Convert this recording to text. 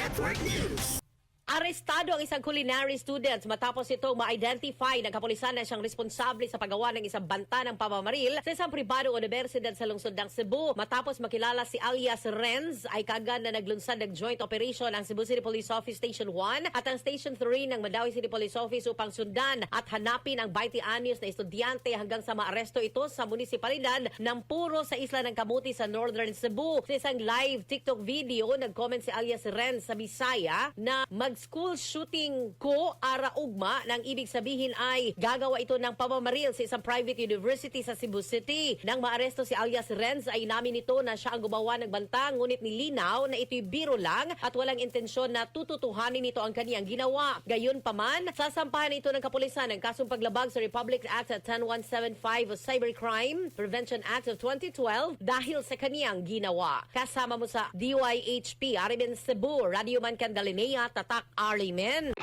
Network News. Arestado ang isang culinary student matapos itong ma-identify ng kapulisan na siyang responsable sa paggawa ng isang banta ng pamamaril sa isang pribadong universidad sa lungsod ng Cebu. Matapos makilala si alias Renz, ay kagad na naglunsad ng joint operation ang Cebu City Police Office Station 1 at ang Station 3 ng Mandaue City Police Office upang sundan at hanapin ang 20 anyos na estudyante hanggang sa maaresto ito sa munisipalidad ng Puro sa Isla ng Camotes sa Northern Cebu. Sa isang live TikTok video, nag-comment si alias Renz sa Bisaya na school shooting ko ara ugma nang ibig sabihin ay gagawa ito ng pamamaril sa isang private university sa Cebu City. Nang maaresto si alias Renz ay inamin nito na siya ang gumawa ng banta, ngunit nilinaw na ito'y biro lang at walang intensyon na tututuhanin nito ang kaniyang ginawa. Gayunpaman, sasampahan ito ng kapulisan ng kasong paglabag sa Republic Act 10175 o Cybercrime Prevention Act of 2012 dahil sa kaniyang ginawa. Kasama mo sa DYHP, Arimen Cebu, Radio Man Candalinea, Tatak Arimen.